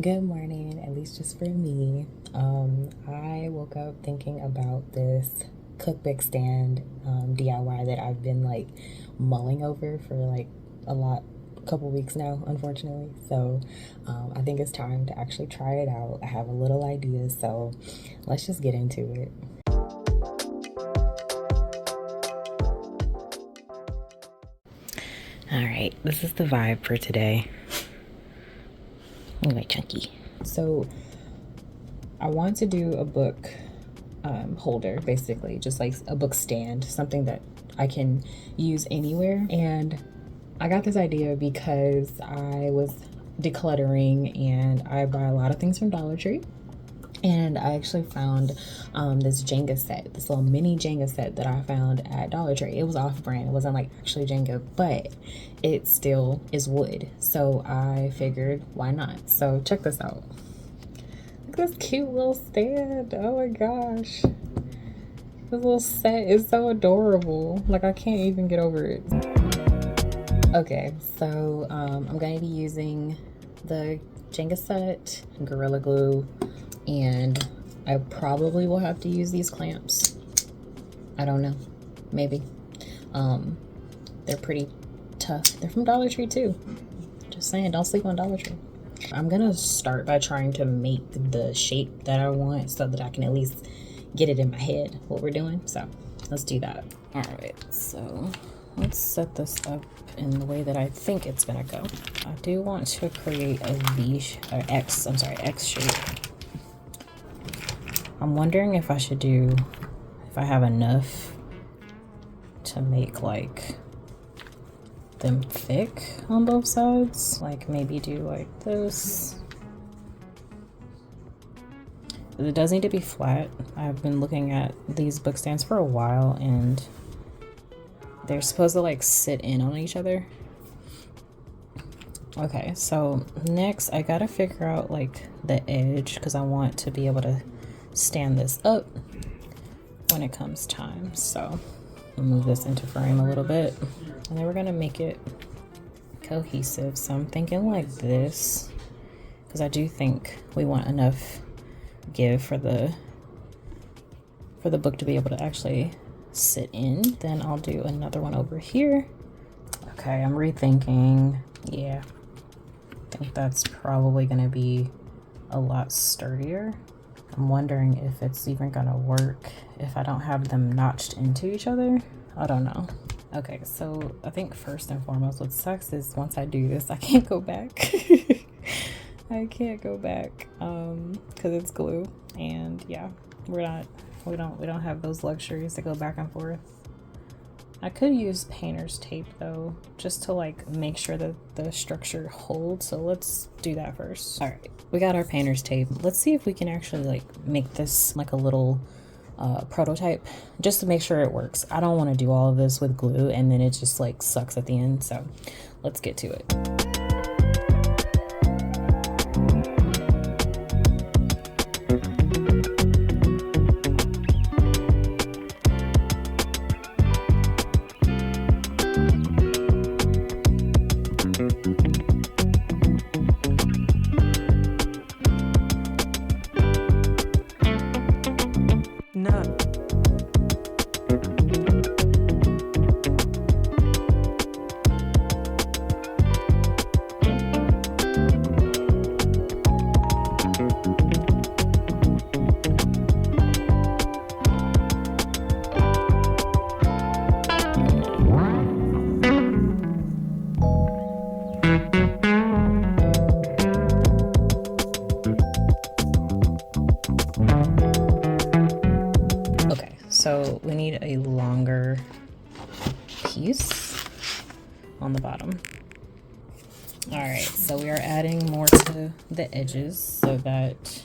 Good morning, at least just for me. I woke up thinking about this cookbook stand DIY that I've been like mulling over for like a couple weeks now, unfortunately. So I think it's time to actually try it out. I have a little idea, so let's just get into it. All right, this is the vibe for today. Anyway, chunky. So I want to do a book holder, basically, just like a book stand, something that I can use anywhere. And I got this idea because I was decluttering and I buy a lot of things from Dollar Tree. And I actually found this Jenga set, this little mini Jenga set that I found at Dollar Tree. It was off brand, it wasn't like actually Jenga, but it still is wood. So I figured, why not? So check this out. Look at this cute little stand. Oh my gosh. This little set is so adorable. Like, I can't even get over it. Okay, so I'm going to be using the Jenga set, Gorilla Glue, and I probably will have to use these clamps. I don't know, maybe. They're pretty tough. They're from Dollar Tree too. Just saying, don't sleep on Dollar Tree. I'm gonna start by trying to make the shape that I want so that I can at least get it in my head what we're doing. So let's do that. All right, so let's set this up in the way that I think it's gonna go. I do want to create a X shape. I'm wondering if I have enough to make like them thick on both sides. Like maybe do like this. It does need to be flat. I've been looking at these book stands for a while and they're supposed to like sit in on each other. Okay, so next I gotta figure out like the edge because I want to be able to stand this up when it comes time. So I'll move this into frame a little bit and then we're gonna make it cohesive. So I'm thinking like this because I do think we want enough give for the book to be able to actually sit in. Then I'll do another one over here. Okay, I'm rethinking. Yeah, I think that's probably gonna be a lot sturdier. I'm wondering if it's even gonna work if I don't have them notched into each other. I don't know. Okay, so I think first and foremost what sucks is once I do this I can't go back. I can't go back because it's glue, and yeah, we don't have those luxuries to go back and forth. I could use painter's tape though, just to like make sure that the structure holds. So let's do that first. All right, we got our painter's tape. Let's see if we can actually like make this like a little prototype just to make sure it works. I don't want to do all of this with glue and then it just like sucks at the end. So let's get to it. So we need a longer piece on the bottom. All right, so we are adding more to the edges so that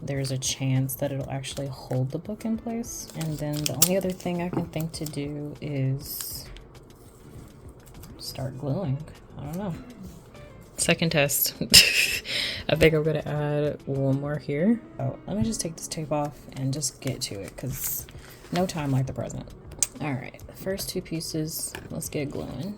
there's a chance that it'll actually hold the book in place. And then the only other thing I can think to do is start gluing. I don't know. Second test. I think I'm gonna add one more here. Oh, let me just take this tape off and just get to it because no time like the present. All right, the first two pieces, let's get gluing.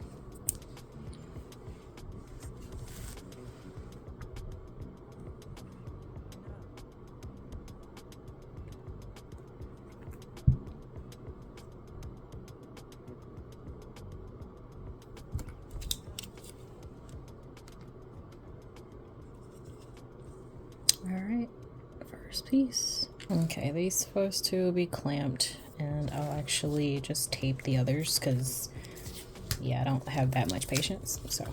first piece. Okay, these first two will be clamped, and I'll actually just tape the others because, yeah, I don't have that much patience, so.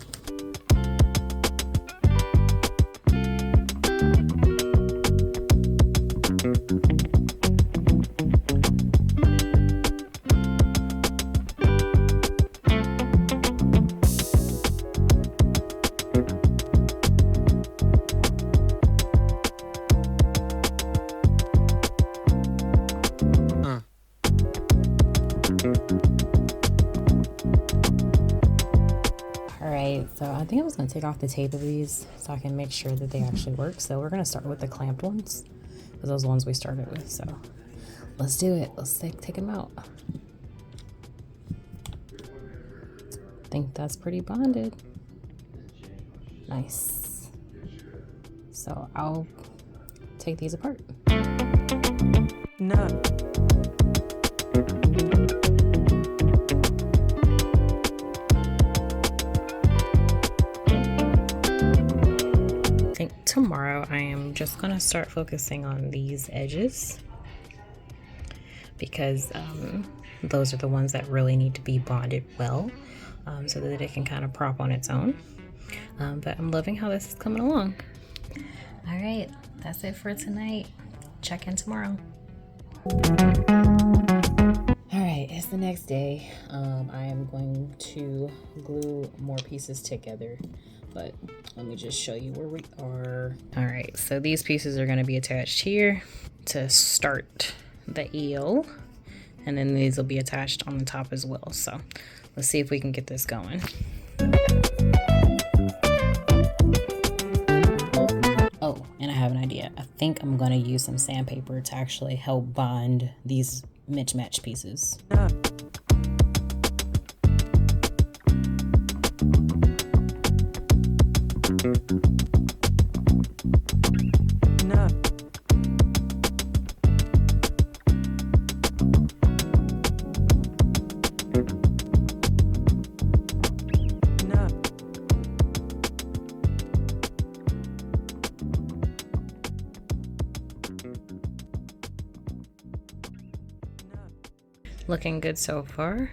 Alright, so I think I was going to take off the tape of these so I can make sure that they actually work. So we're going to start with the clamped ones, because those are the ones we started with. So let's do it. Let's take them out. I think that's pretty bonded. Nice. So I'll take these apart. No. I think tomorrow I am just gonna start focusing on these edges because those are the ones that really need to be bonded well, so that it can kind of prop on its own. But I'm loving how this is coming along. All right, that's it for tonight. Check in tomorrow. All right, it's the next day. I am going to glue more pieces together, but let me just show you where we are. All right, so these pieces are going to be attached here to start the eel, and then these will be attached on the top as well. So let's see if we can get this going. Oh, and I have an idea. I think I'm going to use some sandpaper to actually help bond these mismatched pieces. No. No. No. Looking good so far.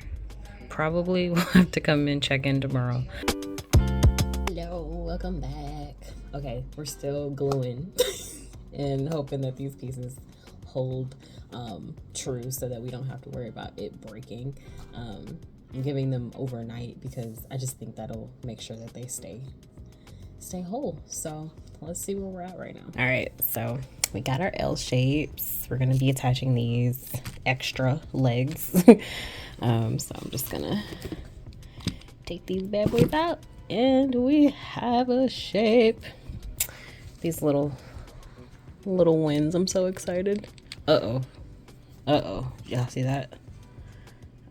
Probably will have to come and check in tomorrow. Hello, welcome back. Okay, we're still gluing and hoping that these pieces hold true so that we don't have to worry about it breaking. I'm giving them overnight because I just think that'll make sure that they stay whole. So let's see where we're at right now. All right, so we got our L shapes. We're gonna be attaching these extra legs. So I'm just gonna take these bad boys out, and we have a shape. These little wings. I'm so excited. Uh-oh. Y'all see that?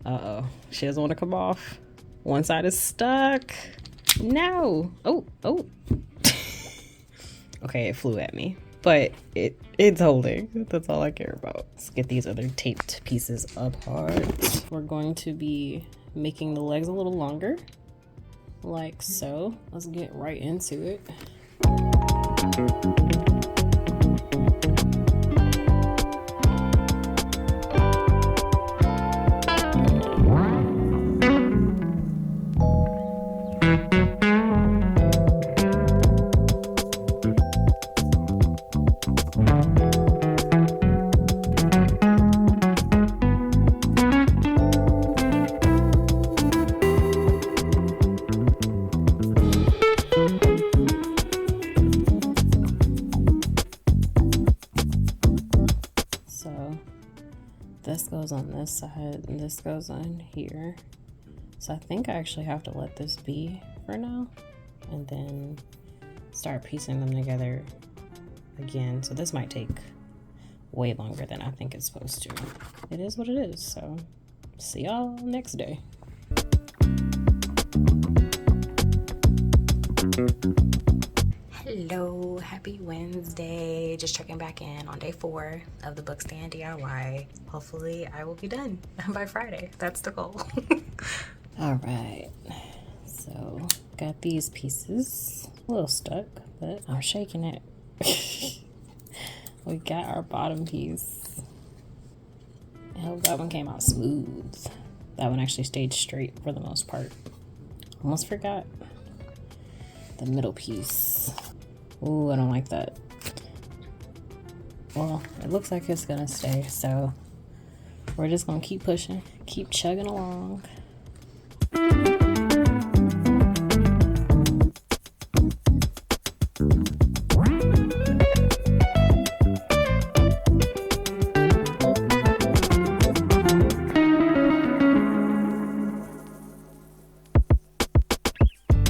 Uh-oh. She doesn't want to come off. One side is stuck. No. Oh. Okay, it flew at me, but it's holding. That's all I care about. Let's get these other taped pieces apart. We're going to be making the legs a little longer, like so. Let's get right into it. This goes on this side and this goes on here. So I think I actually have to let this be for now and then start piecing them together again. So this might take way longer than I think it's supposed to. It is what it is. So see y'all next day. Hello, happy Wednesday. Just checking back in on day 4 of the bookstand DIY. Hopefully I will be done by Friday. That's the goal. All right, so got these pieces. A little stuck, but I'm shaking it. We got our bottom piece. I hope that one came out smooth. That one actually stayed straight for the most part. Almost forgot the middle piece. Ooh, I don't like that. Well, it looks like it's gonna stay, so we're just gonna keep pushing, keep chugging along.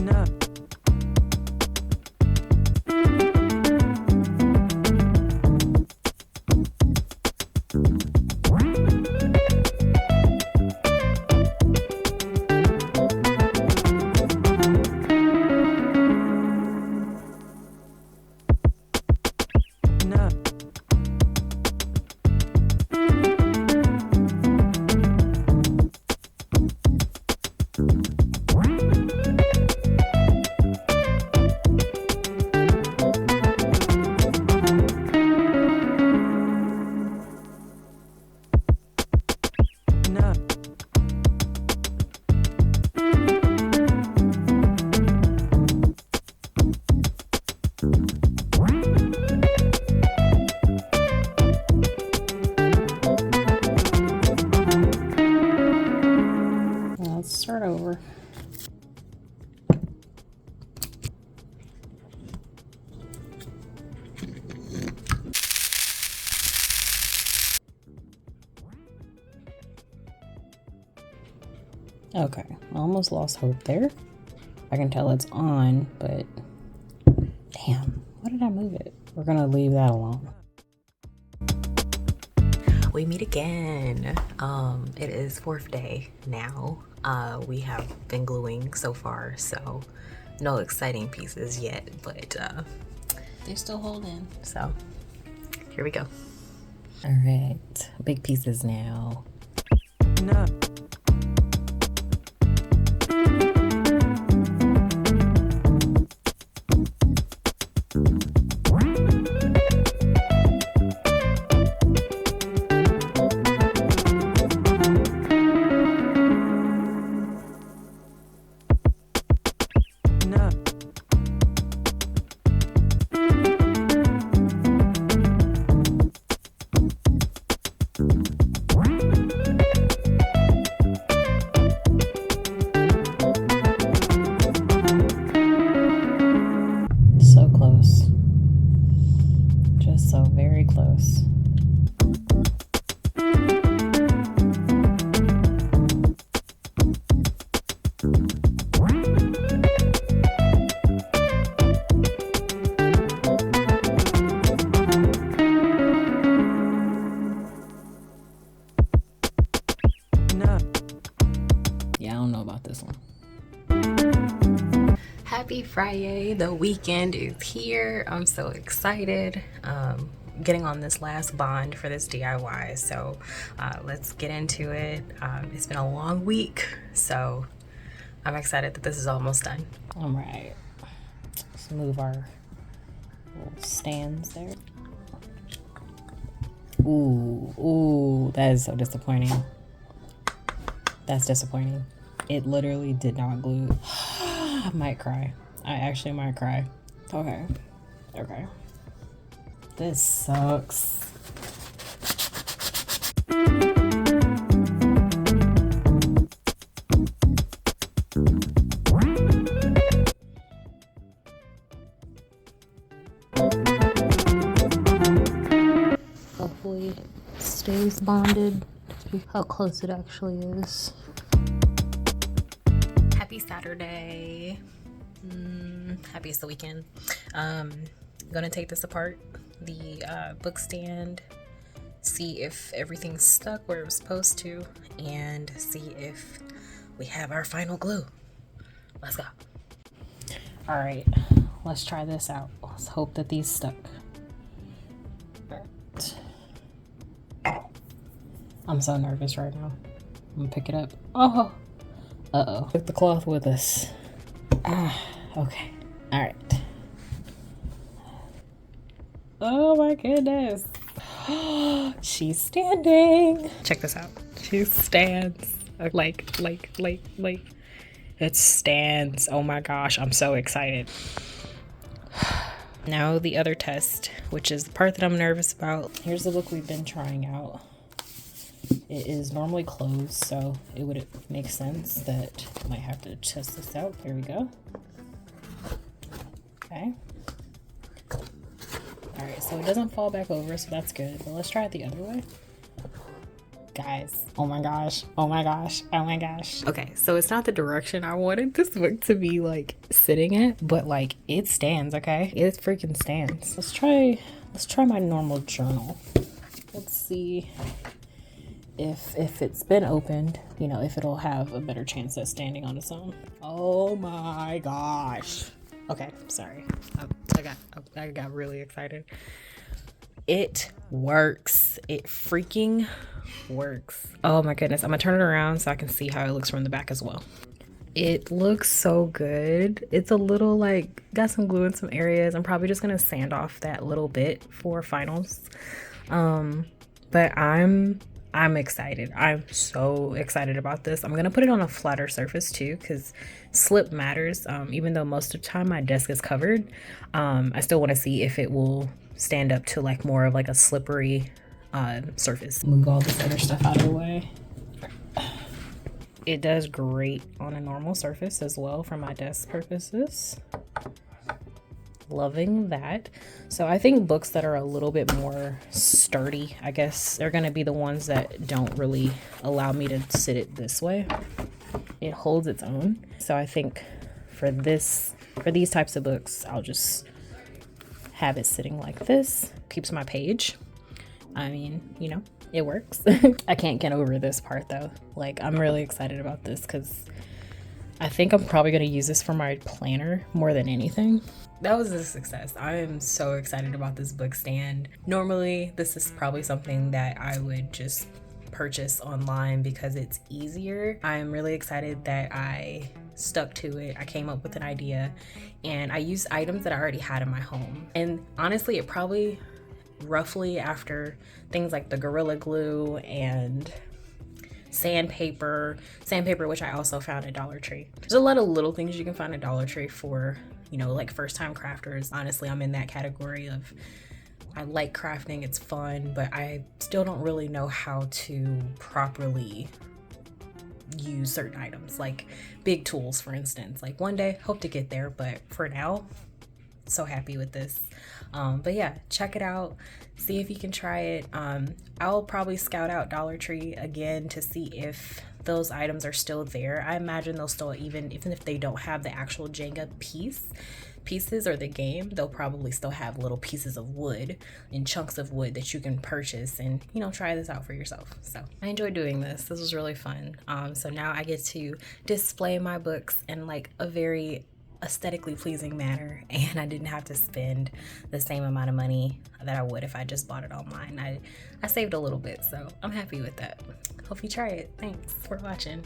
No. No. No. Now let's start over. Okay, I almost lost hope there. I can tell it's on, but damn, why did I move it? We're gonna leave that alone. We meet again. It is 4th day now. We have been gluing so far, so no exciting pieces yet, but They're still holding. so here we go. All right, big pieces now. No. No. So close. Just so very close. No. Yeah, I don't know about this one. Happy Friday, the weekend is here. I'm so excited. Getting on this last bond for this DIY, so let's get into it. It's been a long week, so I'm excited that this is almost done. All right, let's move our little stands there. Ooh, that is so disappointing. That's disappointing. It literally did not glue. I might cry. I actually might cry. Okay. This sucks. Hopefully it stays bonded. See how close it actually is. Happy Saturday. Happy it's the weekend. Gonna take this apart, the book stand, see if everything's stuck where it was supposed to, and see if we have our final glue. Let's go. All right, let's try this out. Let's hope that these stuck. Right. I'm so nervous right now. I'm gonna pick it up. Oh, uh-oh. Took the cloth with us. Okay. All right. Oh my goodness. She's standing. Check this out. She stands. Like, it stands. Oh my gosh, I'm so excited. Now the other test, which is the part that I'm nervous about. Here's the book we've been trying out. It is normally closed, so it would make sense that I might have to test this out. There we go. Okay. Alright, so it doesn't fall back over, so that's good. But let's try it the other way. Guys, oh my gosh, oh my gosh, oh my gosh. Okay, so it's not the direction I wanted this book to be like sitting at, but like it stands, okay? It freaking stands. Let's try my normal journal. Let's see if it's been opened, you know, if it'll have a better chance at standing on its own. Oh my gosh. Okay, sorry. I got really excited. It works. It freaking works. Oh my goodness. I'm gonna turn it around so I can see how it looks from the back as well. It looks so good. It's a little like got some glue in some areas. I'm probably just gonna sand off that little bit for finals. But I'm excited. I'm so excited about this. I'm gonna put it on a flatter surface too, because slip matters. Even though most of the time my desk is covered, I still want to see if it will stand up to like more of like a slippery surface. Move all this other stuff out of the way. It does great on a normal surface as well for my desk purposes. Loving that. So I think books that are a little bit more sturdy, I guess they're gonna be the ones that don't really allow me to sit it this way. It holds its own. So I think for these types of books, I'll just have it sitting like this. Keeps my page. I mean, you know, it works. I can't get over this part though. Like, I'm really excited about this because I think I'm probably going to use this for my planner more than anything. That was a success. I am so excited about this book stand. Normally, this is probably something that I would just purchase online because it's easier. I'm really excited that I stuck to it. I came up with an idea and I used items that I already had in my home. And honestly, it probably roughly after things like the Gorilla Glue and sandpaper, which I also found at Dollar Tree. There's a lot of little things you can find at Dollar Tree for, you know, like first time crafters. Honestly, I'm in that category of I like crafting, it's fun, but I still don't really know how to properly use certain items, like big tools, for instance. Like one day, hope to get there, but for now, so happy with this. But yeah, check it out, see if you can try it. I'll probably scout out Dollar Tree again to see if those items are still there. I imagine they'll still, even if they don't have the actual Jenga pieces or the game, they'll probably still have little pieces of wood and chunks of wood that you can purchase and, you know, try this out for yourself. So I enjoyed doing this. This was really fun. So now I get to display my books in like a very aesthetically pleasing manner, and I didn't have to spend the same amount of money that I would if I just bought it online. I saved a little bit, so I'm happy with that. Hope you try it. Thanks for watching.